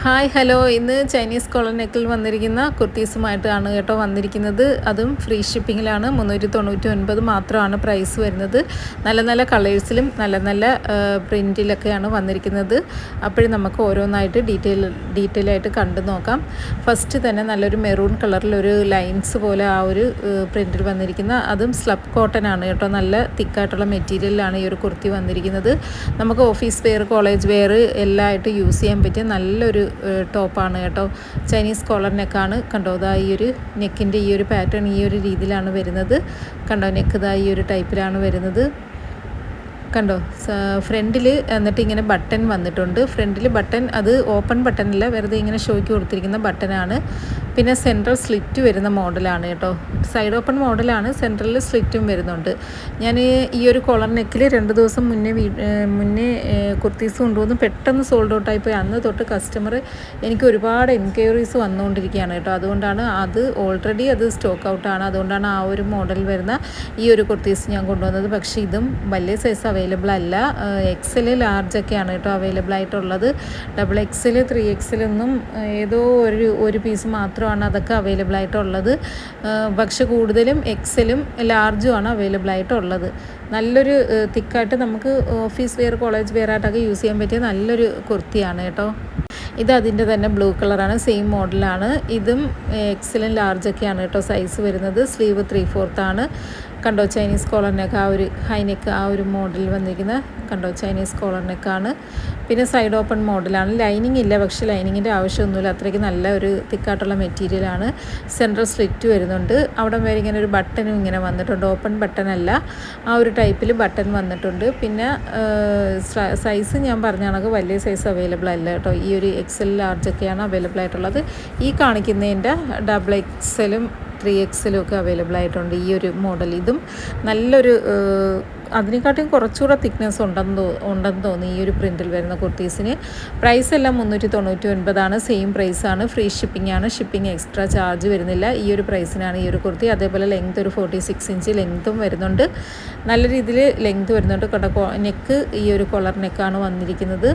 Hi hello ഇന്ന് Chinese collar നെക്കിൽ വന്നിരിക്കുന്ന കുർത്തീസുമായിട്ടാണ് കേട്ടോ വന്നിരിക്കുന്നത്. അതും ഫ്രീ ഷിപ്പിങ്ങിലാണ്. 399 മാത്രമാണ് പ്രൈസ് വരുന്നത്. നല്ല നല്ല കളേഴ്സിലും നല്ല നല്ല പ്രിൻറ്റിലൊക്കെയാണ് വന്നിരിക്കുന്നത്. അപ്പോഴും നമുക്ക് ഓരോന്നായിട്ട് ഡീറ്റെയിൽ ആയിട്ട് കണ്ടു നോക്കാം. ഫസ്റ്റ് തന്നെ നല്ലൊരു മെറൂൺ കളറിലൊരു ലൈൻസ് പോലെ ആ ഒരു പ്രിൻറ്റിൽ വന്നിരിക്കുന്ന, അതും സ്ലബ് കോട്ടൺ ആണ് കേട്ടോ. നല്ല തിക്കായിട്ടുള്ള മെറ്റീരിയലിലാണ് ഈ ഒരു കുർത്തി വന്നിരിക്കുന്നത്. നമുക്ക് ഓഫീസ് വെയർ, കോളേജ് വെയർ എല്ലാമായിട്ട് യൂസ് ചെയ്യാൻ പറ്റിയ നല്ലൊരു ടോപ്പാണ് കേട്ടോ. ചൈനീസ് കോളർ നെക്കാണ്. കണ്ടോ, ഇതാ ഈ ഒരു നെക്കിൻ്റെ ഈ ഒരു പാറ്റേൺ ഈ ഒരു രീതിയിലാണ് വരുന്നത്. കണ്ടോ, നെക്ക് ഇതാ ഈ ഒരു ടൈപ്പിലാണ് വരുന്നത്. കണ്ടോ, ഫ്രണ്ടിൽ എന്നിട്ട് ഇങ്ങനെ ബട്ടൺ വന്നിട്ടുണ്ട്. ഫ്രണ്ടിൽ ബട്ടൺ അത് ഓപ്പൺ ബട്ടണല്ല, വെറുതെ ഇങ്ങനെ ഷോയ്ക്ക് കൊടുത്തിരിക്കുന്ന ബട്ടനാണ്. പിന്നെ സെൻട്രൽ സ്ലിറ്റ് വരുന്ന മോഡലാണ് കേട്ടോ. സൈഡ് ഓപ്പൺ മോഡലാണ്, സെൻട്രലിൽ സ്ലിറ്റും വരുന്നുണ്ട്. ഞാൻ ഈ ഒരു കോളർ നെക്കിൽ 2 ദിവസം മുന്നേ കുർത്തീസ് കൊണ്ടുവന്ന് പെട്ടെന്ന് സോൾഡ് ഔട്ടായി പോയി. അന്ന് തൊട്ട് കസ്റ്റമർ എനിക്ക് ഒരുപാട് എൻക്വയറീസ് വന്നുകൊണ്ടിരിക്കുകയാണ് കേട്ടോ. അതുകൊണ്ടാണ് അത് ഓൾറെഡി അത് സ്റ്റോക്ക് ഔട്ടാണ്. അതുകൊണ്ടാണ് ആ ഒരു മോഡൽ വരുന്ന ഈ ഒരു കുർത്തീസ് ഞാൻ കൊണ്ടുവന്നത്. പക്ഷേ ഇതും വലിയ സൈസ് അവൈലബിൾ അല്ല. XL ലാർജൊക്കെയാണ് കേട്ടോ അവൈലബിൾ ആയിട്ടുള്ളത്. XXL 3XL ഒന്നും ഏതോ ഒരു പീസ് മാത്രമാണ് അതൊക്കെ അവൈലബിൾ ആയിട്ടുള്ളത്. പക്ഷെ കൂടുതലും XLും ലാർജും ആണ് അവൈലബിൾ ആയിട്ടുള്ളത്. നല്ലൊരു തിക്കായിട്ട് നമുക്ക് ഓഫീസ് വെയർ, കോളേജ് വെയർ ആയിട്ടൊക്കെ യൂസ് ചെയ്യാൻ പറ്റിയ നല്ലൊരു കുർത്തിയാണ് കേട്ടോ. ഇത് അതിൻ്റെ തന്നെ ബ്ലൂ കളറാണ്, സെയിം മോഡലാണ്. ഇതും XLും ലാർജൊക്കെയാണ് കേട്ടോ സൈസ് വരുന്നത്. സ്ലീവ് 3/4 ആണ്. കണ്ടോ, ചൈനീസ് കോളർ നെക്ക്, ആ ഒരു ഹൈ നെക്ക്, ആ ഒരു മോഡൽ വന്നിരിക്കുന്ന കണ്ടോ ചൈനീസ് കോളർ നെക്കാണ്. പിന്നെ സൈഡ് ഓപ്പൺ മോഡലാണ്. ലൈനിങ് ഇല്ല, പക്ഷേ ലൈനിങ്ങിൻ്റെ ആവശ്യമൊന്നുമില്ല. അത്രയ്ക്ക് നല്ല ഒരു തിക്കായിട്ടുള്ള മെറ്റീരിയലാണ്. സെൻട്രൽ സ്ലിറ്റ് വരുന്നുണ്ട്. അവിടെ വരെ ഇങ്ങനെ ഒരു ബട്ടനും ഇങ്ങനെ വന്നിട്ടുണ്ട്. ഓപ്പൺ ബട്ടൺ അല്ല, ആ ഒരു ടൈപ്പിൽ ബട്ടൺ വന്നിട്ടുണ്ട്. പിന്നെ സൈസ് ഞാൻ പറഞ്ഞ കണക്ക് വലിയ സൈസ് അവൈലബിൾ അല്ല കേട്ടോ. ഈ ഒരു XL ലാർജൊക്കെയാണ് അവൈലബിൾ ആയിട്ടുള്ളത്. ഈ കാണിക്കുന്നതിൻ്റെ XXLും 3XLും ഒക്കെ അവൈലബിൾ ആയിട്ടുണ്ട് ഈ ഒരു മോഡൽ. ഇതും നല്ലൊരു അതിനെക്കാട്ടിയും കുറച്ചുകൂടെ തിക്നെസ് ഉണ്ടെന്ന് തോന്നി ഈ ഒരു പ്രിൻറ്റിൽ വരുന്ന കുർത്തീസിന്. പ്രൈസ് എല്ലാം 399 സെയിം പ്രൈസാണ്. ഫ്രീ ഷിപ്പിംഗ് ആണ്. ഷിപ്പിംഗ് എക്സ്ട്രാ ചാർജ് വരുന്നില്ല. ഈ ഒരു പ്രൈസിനാണ് ഈ ഒരു കുർത്തി. അതേപോലെ ലെങ്ത് ഒരു 46 ഇഞ്ച് ലെങ്ത്തും വരുന്നുണ്ട്. നല്ല രീതിയിൽ ലെങ്ത് വരുന്നുണ്ട്. നെക്ക് ഈ ഒരു കോളർ നെക്കാണ് വന്നിരിക്കുന്നത്.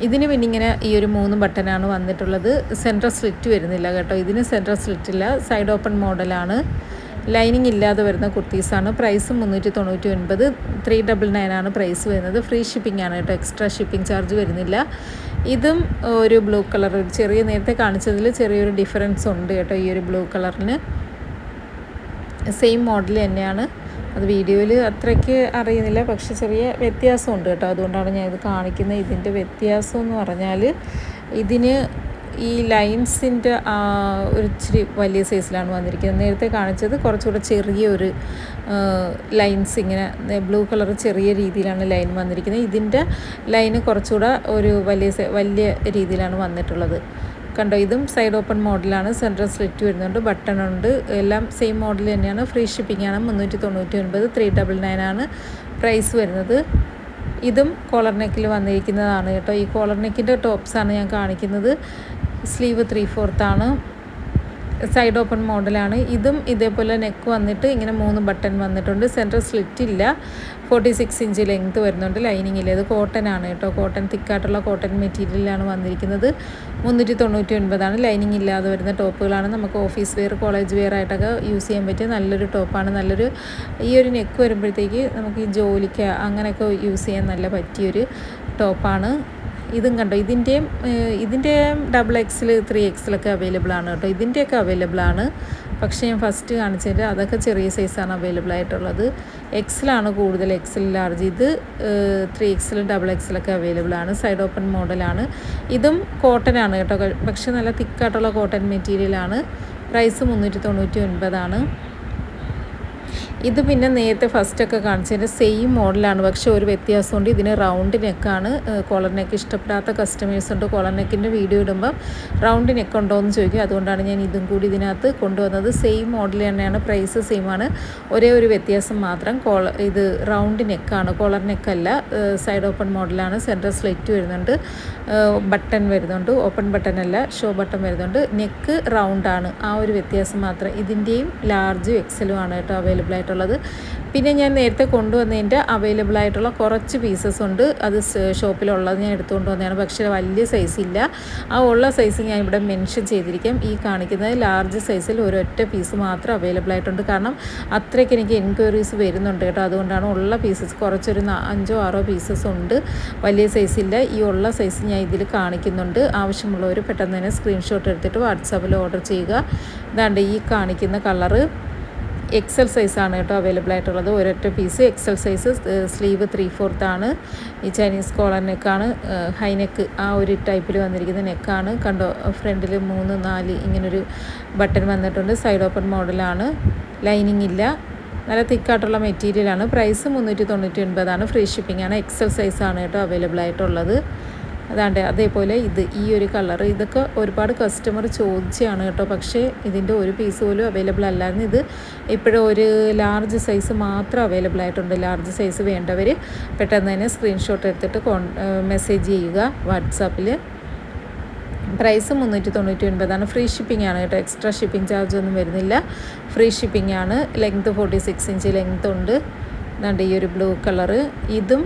ഇതിന് പിന്നെ ഇങ്ങനെ ഈ ഒരു 3 ബട്ടനാണ് വന്നിട്ടുള്ളത്. സെൻട്രൽ സ്ലിറ്റ് വരുന്നില്ല കേട്ടോ. ഇതിന് സെൻട്രൽ സ്ലിറ്റില്ല, സൈഡ് ഓപ്പൺ മോഡലാണ്. ലൈനിങ് ഇല്ലാതെ വരുന്ന കുർത്തീസാണ്. പ്രൈസ് 399, 399 ആണ് പ്രൈസ് വരുന്നത്. ഫ്രീ ഷിപ്പിംഗ് ആണ് കേട്ടോ, എക്സ്ട്രാ ഷിപ്പിംഗ് ചാർജ് വരുന്നില്ല. ഇതും ഒരു ബ്ലൂ കളർ, ചെറിയ നേരത്തെ കാണിച്ചതിൽ ചെറിയൊരു ഡിഫറൻസ് ഉണ്ട് കേട്ടോ. ഈ ഒരു ബ്ലൂ കളറിന് സെയിം മോഡൽ തന്നെയാണ്. അത് വീഡിയോയിൽ അത്രയ്ക്ക് അറിയുന്നില്ല, പക്ഷെ ചെറിയ വ്യത്യാസമുണ്ട് കേട്ടോ. അതുകൊണ്ടാണ് ഞാൻ ഇത് കാണിക്കുന്നത്. ഇതിൻ്റെ വ്യത്യാസം എന്ന് പറഞ്ഞാൽ, ഇതിന് ഈ ലൈൻസിൻ്റെ ഒരു ഇച്ചിരി വലിയ സൈസിലാണ് വന്നിരിക്കുന്നത്. നേരത്തെ കാണിച്ചത് കുറച്ചുകൂടെ ചെറിയൊരു ലൈൻസ്, ഇങ്ങനെ ബ്ലൂ കളർ ചെറിയ രീതിയിലാണ് ലൈൻ വന്നിരിക്കുന്നത്. ഇതിൻ്റെ ലൈന് കുറച്ചുകൂടെ ഒരു വലിയ രീതിയിലാണ് വന്നിട്ടുള്ളത്. കണ്ടോ, ഇതും സൈഡ് ഓപ്പൺ മോഡലാണ്. സെൻട്രൽ സ്ലിറ്റ് വരുന്നുണ്ട്, ബട്ടൺ ഉണ്ട്. എല്ലാം സെയിം മോഡൽ തന്നെയാണ്. ഫ്രീ ഷിപ്പിംഗ് ആണ്. 399, 399 ആണ് പ്രൈസ് വരുന്നത്. ഇതും കോളർ നെക്കിൽ വന്നിരിക്കുന്നതാണ് കേട്ടോ. ഈ കോളർ നെക്കിൻ്റെ ടോപ്സാണ് ഞാൻ കാണിക്കുന്നത്. സ്ലീവ് 3/4 ആണ്. സൈഡ് ഓപ്പൺ മോഡലാണ്. ഇതും ഇതേപോലെ നെക്ക് വന്നിട്ട് ഇങ്ങനെ 3 ബട്ടൺ വന്നിട്ടുണ്ട്. സെൻട്രൽ സ്ലിറ്റ് ഇല്ല. 46 ഇഞ്ച് ലെങ്ത് വരുന്നുണ്ട്. ലൈനിങ് ഇല്ല. ഇത് കോട്ടൺ ആണ് കേട്ടോ. കോട്ടൺ, തിക്കായിട്ടുള്ള കോട്ടൺ മെറ്റീരിയലാണ് വന്നിരിക്കുന്നത്. 399 ആണ്. ലൈനിങ് ഇല്ലാതെ വരുന്ന ടോപ്പുകളാണ്. നമുക്ക് ഓഫീസ് വെയർ, കോളേജ് വെയർ ആയിട്ടൊക്കെ യൂസ് ചെയ്യാൻ പറ്റിയ നല്ലൊരു ടോപ്പാണ്. നല്ലൊരു ഈ ഒരു നെക്ക് വരുമ്പോഴത്തേക്ക് നമുക്ക് ഈ ജോലിക്ക് അങ്ങനെയൊക്കെ യൂസ് ചെയ്യാൻ നല്ല പറ്റിയൊരു ടോപ്പാണ്. ഇതും കണ്ടോ, ഇതിൻ്റെയും XXL 3XL ഒക്കെ അവൈലബിൾ ആണ് കേട്ടോ. ഇതിൻ്റെയൊക്കെ അവൈലബിൾ ആണ്. പക്ഷേ ഞാൻ ഫസ്റ്റ് കാണിച്ചതിൻ്റെ അതൊക്കെ ചെറിയ സൈസാണ് അവൈലബിൾ ആയിട്ടുള്ളത്. XL കൂടുതൽ, XL ലാർജ്. ഇത് 3XL, XXL ഒക്കെ അവൈലബിൾ ആണ്. സൈഡ് ഓപ്പൺ മോഡലാണ്. ഇതും കോട്ടൺ ആണ് കേട്ടോ. പക്ഷേ നല്ല തിക്കായിട്ടുള്ള കോട്ടൺ മെറ്റീരിയലാണ്. പ്രൈസ് 399 ആണ്. ഇത് പിന്നെ നേരത്തെ ഫസ്റ്റൊക്കെ കാണിച്ചതിൻ്റെ സെയിം മോഡലാണ്, പക്ഷേ ഒരു വ്യത്യാസമുണ്ട്. ഇതിന് റൗണ്ട് നെക്കാണ്. കോളർ നെക്ക് ഇഷ്ടപ്പെടാത്ത കസ്റ്റമേഴ്സ് ഉണ്ട്. കോളർ നെക്കിൻ്റെ വീഡിയോ ഇടുമ്പോൾ റൗണ്ട് നെക്ക് ഉണ്ടോ എന്ന് ചോദിക്കും. അതുകൊണ്ടാണ് ഞാൻ ഇതും കൂടി ഇതിനകത്ത് കൊണ്ടുവന്നത്. സെയിം മോഡൽ തന്നെയാണ്, പ്രൈസ് സെയിം ആണ്. ഒരേ ഒരു വ്യത്യാസം മാത്രം, ഇത് റൗണ്ട് നെക്കാണ്, കോളർ നെക്കല്ല. സൈഡ് ഓപ്പൺ മോഡലാണ്. സെൻട്രൽ സ്ലിറ്റ് വരുന്നുണ്ട്, ബട്ടൺ വരുന്നുണ്ട്. ഓപ്പൺ ബട്ടൺ അല്ല, ഷോ ബട്ടൺ വരുന്നുണ്ട്. നെക്ക് റൗണ്ടാണ്. ആ ഒരു വ്യത്യാസം മാത്രം. ഇതിൻ്റെയും ലാർജും XLും ആണ് കേട്ടോ അവൈലബിൾ ആയിട്ട് ആയിട്ടുള്ളത്. പിന്നെ ഞാൻ നേരത്തെ കൊണ്ടുവന്നതിൻ്റെ അവൈലബിൾ ആയിട്ടുള്ള കുറച്ച് പീസസ് ഉണ്ട്. അത് ഷോപ്പിലുള്ളത് ഞാൻ എടുത്തുകൊണ്ട് വന്നതാണ്. പക്ഷേ വലിയ സൈസ് ഇല്ല. ആ ഉള്ള സൈസ് ഞാൻ ഇവിടെ മെൻഷൻ ചെയ്തിരിക്കാം. ഈ കാണിക്കുന്നത് ലാർജ് സൈസിൽ ഒരൊറ്റ പീസ് മാത്രം അവൈലബിൾ ആയിട്ടുണ്ട്. കാരണം അത്രയ്ക്ക് എനിക്ക് എൻക്വയറീസ് വരുന്നുണ്ട് കേട്ടോ. അതുകൊണ്ടാണ് ഉള്ള പീസസ് കുറച്ചൊരു 5-6 പീസസ് ഉണ്ട്. വലിയ സൈസ് ഇല്ല. ഈ ഉള്ള സൈസ് ഞാൻ ഇതിൽ കാണിക്കുന്നുണ്ട്. ആവശ്യമുള്ളവർ പെട്ടെന്ന് തന്നെ സ്ക്രീൻഷോട്ട് എടുത്തിട്ട് വാട്സാപ്പിൽ ഓർഡർ ചെയ്യുക. ഇതാണ്ട് ഈ കാണിക്കുന്ന കളറ് എക്സൽ സൈസാണ് കേട്ടോ അവൈലബിൾ ആയിട്ടുള്ളത്. ഒരൊറ്റ പീസ് എക്സൽ സൈസ്. സ്ലീവ് 3/4 ആണ്. ഈ ചൈനീസ് കോളർ നെക്കാണ്. ഹൈ നെക്ക് ആ ഒരു ടൈപ്പിൽ വന്നിരിക്കുന്ന നെക്കാണ്. കണ്ടോ, ഫ്രണ്ടിൽ 3-4 ഇങ്ങനൊരു ബട്ടൺ വന്നിട്ടുണ്ട്. സൈഡ് ഓപ്പൺ മോഡലാണ്. ലൈനിങ് ഇല്ല. നല്ല തിക്കായിട്ടുള്ള മെറ്റീരിയലാണ്. പ്രൈസ് 399 ഫ്രീ ഷിപ്പിംഗ് ആണ്. എക്സൽ സൈസാണ് കേട്ടോ അവൈലബിൾ ആയിട്ടുള്ളത്. അതാണ്ട് അതേപോലെ ഈ ഒരു കളറ് ഇതൊക്കെ ഒരുപാട് കസ്റ്റമർ ചോദിച്ചാണ് കേട്ടോ. പക്ഷേ ഇതിൻ്റെ ഒരു പീസ് പോലും അവൈലബിൾ അല്ലായിരുന്നു. ഇത് ഇപ്പോഴും ഒരു ലാർജ് സൈസ് മാത്രം അവൈലബിൾ ആയിട്ടുണ്ട്. ലാർജ് സൈസ് വേണ്ടവർ പെട്ടെന്ന് തന്നെ സ്ക്രീൻഷോട്ട് എടുത്തിട്ട് മെസ്സേജ് ചെയ്യുക വാട്സാപ്പിൽ. പ്രൈസ് 399 ഫ്രീ ഷിപ്പിംഗ് ആണ് കേട്ടോ. എക്സ്ട്രാ ഷിപ്പിംഗ് ചാർജ് ഒന്നും വരുന്നില്ല. ഫ്രീ ഷിപ്പിംഗ് ആണ്. ലെങ്ത് 46 ഇഞ്ച് ലെങ്ത് ഉണ്ട്. അതുകൊണ്ട് ഈ ഒരു ബ്ലൂ കളറ് ഇതും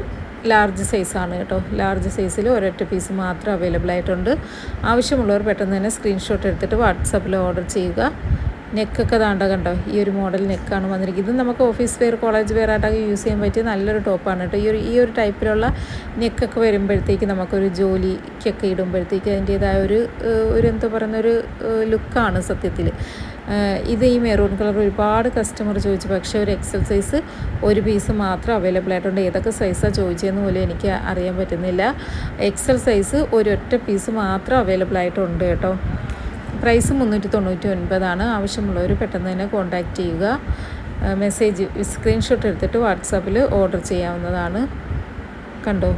ലാർജ് സൈസാണ് കേട്ടോ. ലാർജ് സൈസിൽ ഒരൊറ്റ പീസ് മാത്രം അവൈലബിൾ ആയിട്ടുണ്ട്. ആവശ്യമുള്ളവർ പെട്ടെന്ന് തന്നെ സ്ക്രീൻഷോട്ട് എടുത്തിട്ട് വാട്സാപ്പിൽ ഓർഡർ ചെയ്യുക. നെക്കൊക്കെ കണ്ടോ, ഈ ഒരു മോഡൽ നെക്കാണ് വന്നിരിക്കുന്നത്. ഇത് നമുക്ക് ഓഫീസ് വെയർ, കോളേജ് വെയർ ആയിട്ടൊക്കെ യൂസ് ചെയ്യാൻ പറ്റിയ നല്ലൊരു ടോപ്പാണ് കേട്ടോ. ഈ ഒരു ടൈപ്പിലുള്ള നെക്കൊക്കെ വരുമ്പോഴത്തേക്ക് നമുക്കൊരു ജോലിക്കൊക്കെ ഇടുമ്പോഴത്തേക്ക് അതിൻ്റേതായ ഒരു എന്താ പറയുന്നൊരു ലുക്കാണ് സത്യത്തിൽ. ഇത് ഈ മെറൂൺ കളർ ഒരുപാട് കസ്റ്റമർ ചോദിച്ചു. പക്ഷേ ഒരു എക്സൽ സൈസ് ഒരു പീസ് മാത്രം അവൈലബിൾ ആയിട്ടുണ്ട്. ഏതൊക്കെ സൈസാണ് ചോദിച്ചതെന്ന് പോലും എനിക്ക് അറിയാൻ പറ്റുന്നില്ല. എക്സൽ സൈസ് ഒരൊറ്റ പീസ് മാത്രം അവൈലബിൾ ആയിട്ടുണ്ട് കേട്ടോ. പ്രൈസ് 399 ആവശ്യമുള്ളവർ പെട്ടെന്ന് തന്നെ കോൺടാക്റ്റ് ചെയ്യുക. മെസ്സേജ് സ്ക്രീൻഷോട്ട് എടുത്തിട്ട് വാട്സാപ്പിൽ ഓർഡർ ചെയ്യാവുന്നതാണ്. കണ്ടോ,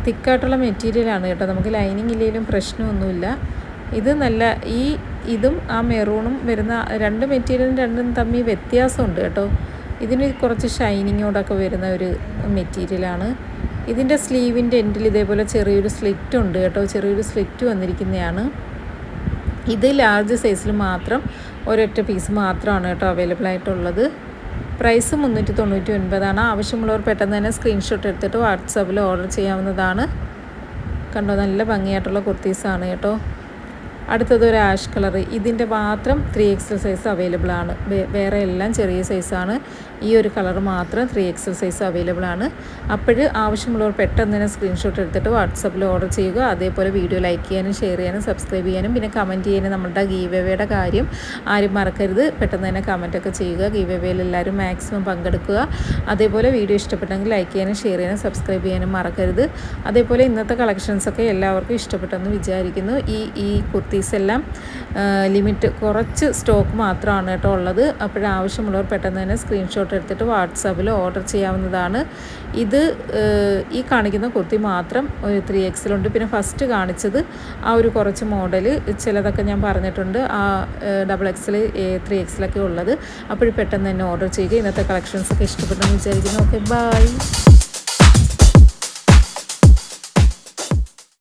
തിക്കായിട്ടുള്ള മെറ്റീരിയലാണ് കേട്ടോ. നമുക്ക് ലൈനിങ് ഇല്ലെങ്കിലും പ്രശ്നമൊന്നുമില്ല. ഇത് നല്ല ഇതും ആ മെറൂണും വരുന്ന രണ്ട് മെറ്റീരിയലും രണ്ടും തമ്മിൽ വ്യത്യാസമുണ്ട് കേട്ടോ. ഇതിന് കുറച്ച് ഷൈനിങ്ങോടൊക്കെ വരുന്ന ഒരു മെറ്റീരിയലാണ്. ഇതിൻ്റെ സ്ലീവിൻ്റെ എൻഡിൽ ഇതേപോലെ ചെറിയൊരു സ്ലിറ്റ് ഉണ്ട് കേട്ടോ. ചെറിയൊരു സ്ലിറ്റ് വന്നിരിക്കുന്നതാണ്. ഇത് ലാർജ് സൈസിൽ മാത്രം ഒരൊറ്റ പീസ് മാത്രമാണ് കേട്ടോ അവൈലബിൾ ആയിട്ടുള്ളത്. പ്രൈസ് 399 ആവശ്യമുള്ളവർ പെട്ടെന്ന് തന്നെ സ്ക്രീൻഷോട്ട് എടുത്തിട്ട് വാട്സാപ്പിൽ ഓർഡർ ചെയ്യാവുന്നതാണ്. കണ്ടോ, നല്ല ഭംഗിയായിട്ടുള്ള കുർത്തീസാണ് കേട്ടോ. അടുത്തത് ഒരു ആഷ് കളർ. ഇതിൻ്റെ മാത്രം 3XL സൈസ് അവൈലബിൾ ആണ്. വേറെ എല്ലാം ചെറിയ സൈസാണ്. ഈ ഒരു കളർ മാത്രം 3XL സൈസ് അവൈലബിൾ ആണ്. അപ്പോൾ ആവശ്യമുള്ളവർ പെട്ടെന്ന് തന്നെ സ്ക്രീൻഷോട്ട് എടുത്തിട്ട് വാട്സാപ്പിൽ ഓർഡർ ചെയ്യുക. അതേപോലെ വീഡിയോ ലൈക്ക് ചെയ്യാനും ഷെയർ ചെയ്യാനും സബ്സ്ക്രൈബ് ചെയ്യാനും പിന്നെ കമൻറ്റ് ചെയ്യാനും നമ്മുടെ ഗീവ് എവേയുടെ കാര്യം ആരും മറക്കരുത്. പെട്ടെന്ന് തന്നെ കമൻറ്റൊക്കെ ചെയ്യുക. ഗീവ് എവേയിൽ എല്ലാവരും മാക്സിമം പങ്കെടുക്കുക. അതേപോലെ വീഡിയോ ഇഷ്ടപ്പെട്ടെങ്കിൽ ലൈക്ക് ചെയ്യാനും ഷെയർ ചെയ്യാനും സബ്സ്ക്രൈബ് ചെയ്യാനും മറക്കരുത്. അതേപോലെ ഇന്നത്തെ കളക്ഷൻസൊക്കെ എല്ലാവർക്കും ഇഷ്ടപ്പെട്ടെന്ന് വിചാരിക്കുന്നു. ഈ കുർത്തീസ് എല്ലാം ലിമിറ്റ് കുറച്ച് സ്റ്റോക്ക് മാത്രമാണ് കേട്ടോ ഉള്ളത്. അപ്പോഴാവശ്യമുള്ളവർ പെട്ടെന്ന് തന്നെ സ്ക്രീൻഷോട്ട് എടുത്തിട്ട് വാട്സാപ്പിൽ ഓർഡർ ചെയ്യാവുന്നതാണ്. ഈ കാണിക്കുന്ന കുർത്തി മാത്രം ഒരു 3XL ഉണ്ട്. പിന്നെ ഫസ്റ്റ് കാണിച്ചത് ആ ഒരു കുറച്ച് മോഡൽ ചിലതൊക്കെ ഞാൻ പറഞ്ഞിട്ടുണ്ട്. ആ XXL 3XL ഒക്കെ ഉള്ളത്. അപ്പോൾ പെട്ടെന്ന് തന്നെ ഓർഡർ ചെയ്യുക. ഇന്നത്തെ കളക്ഷൻസൊക്കെ ഇഷ്ടപ്പെട്ടെന്ന് വിചാരിക്കുന്നു. Okay, by.